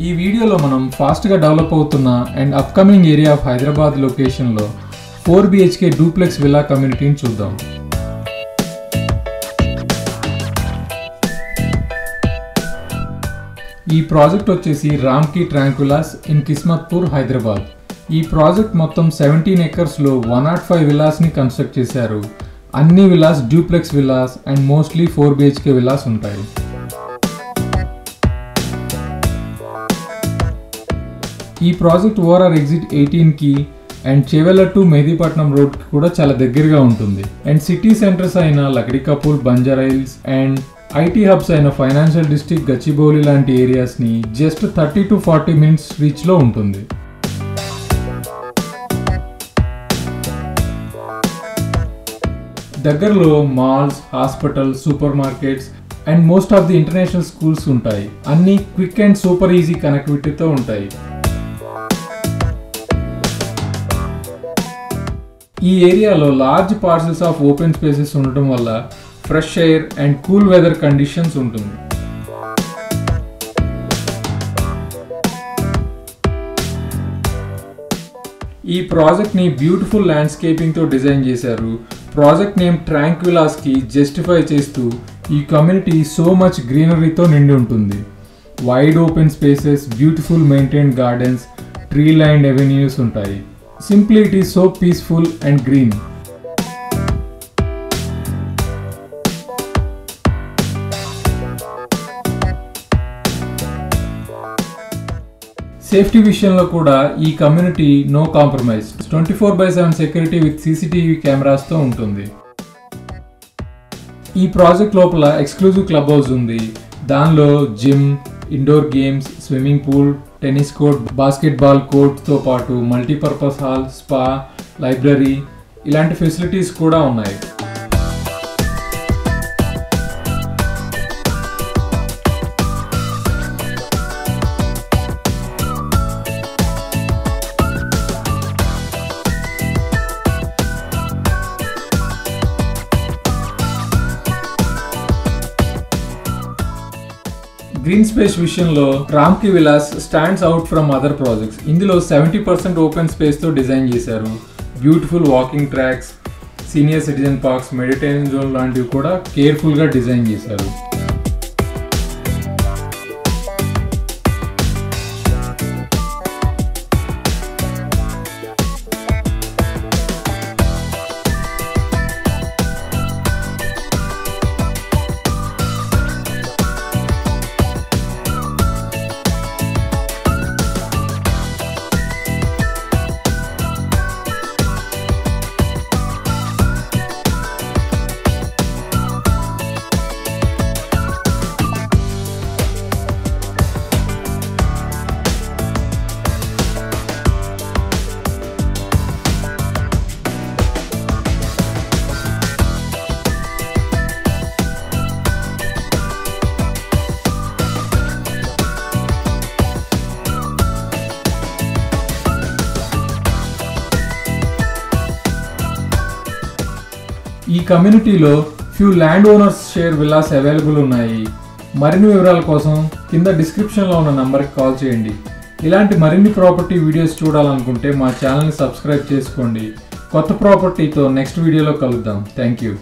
ఈ వీడియోలో మనం ఫాస్ట్గా డెవలప్ అవుతున్న and upcoming area of Hyderabad లొకేషన్లో 4 BHK డూప్లెక్స్ విల్లా కమ్యూనిటీని చూద్దాం. ఈ ప్రాజెక్ట్ వచ్చేసి రామ్కి ట్రాంక్విలాస్ ఇన్ కిస్మత్పూర్, హైదరాబాద్. ఈ ప్రాజెక్ట్ మొత్తం 17 ఎకర్స్లో 105 విల్లాస్ని కన్స్ట్రక్ట్ చేశారు. అన్ని villas duplex villas and mostly 4 BHK villas ఉంటాయి. ఈ ప్రాజెక్ట్ ఓఆర్ఆర్ ఎగ్జిట్ 18కి అండ్ చెవెల టు మెహదీపట్నం రోడ్కి కూడా చాలా దగ్గరగా ఉంటుంది. అండ్ సిటీ సెంటర్స్ అయిన Lakdikapul, Banjara Hills and IT hubs అయిన ఫైనాన్షియల్ డిస్ట్రిక్ట్, గచ్చిబౌలి లాంటి ఏరియాస్ని జస్ట్ 30 to 40 minutes రీచ్లో ఉంటుంది. దగ్గరలో malls, hospital, super markets and most of the international schools ఉంటాయి. అన్ని క్విక్ అండ్ సూపర్ ఈజీ కనెక్టివిటీతో ఉంటాయి. ఈ ఏరియాలో large parcels of open spaces ఉండటం వల్ల fresh air and cool weather conditions ఉంటుంది. ఈ ప్రాజెక్ట్ని బ్యూటిఫుల్ ల్యాండ్స్కేపింగ్తో డిజైన్ చేశారు. ప్రాజెక్ట్ నేమ్ ట్రాంక్విలాస్కి జస్టిఫై చేస్తూ ఈ కమ్యూనిటీ సో మచ్ గ్రీనరీతో నిండి ఉంటుంది. Wide open spaces, beautiful maintained gardens, tree lined avenues ఉంటాయి. Simply it is so peaceful and green. Safety విషయంలో కూడా ఈ community no compromise. 24/7 security with CCTV కెమెరాస్తో ఉంటుంది. ఈ ప్రాజెక్ట్ లోపల ఎక్స్క్లూజివ్ క్లబ్ హౌస్ ఉంది. దానిలో gym, indoor games, swimming pool, tennis court, basketball కోర్ట్తో పాటు మల్టీపర్పస్ హాల్, స్పా, లైబ్రరీ ఇలాంటి ఫెసిలిటీస్ కూడా ఉన్నాయి. గ్రీన్ స్పేస్ విషయంలో Ramky villas stands out from other projects. ఇందులో 70% ఓపెన్ స్పేస్తో డిజైన్ చేశారు. Beautiful walking tracks, senior citizen parks, meditation zone లాంటివి కూడా కేర్ఫుల్గా డిజైన్ చేశారు. ఈ కమ్యూనిటీలో few land owners share villas available ఉన్నాయి. మరిన్ని వివరాల కోసం కింద డిస్క్రిప్షన్లో ఉన్న నంబర్కి కాల్ చేయండి. ఇలాంటి మరిన్ని ప్రాపర్టీ వీడియోస్ చూడాలనుకుంటే మా ఛానల్ని సబ్స్క్రైబ్ చేసుకోండి. కొత్త ప్రాపర్టీతో నెక్స్ట్ వీడియోలో కలుద్దాం. Thank you.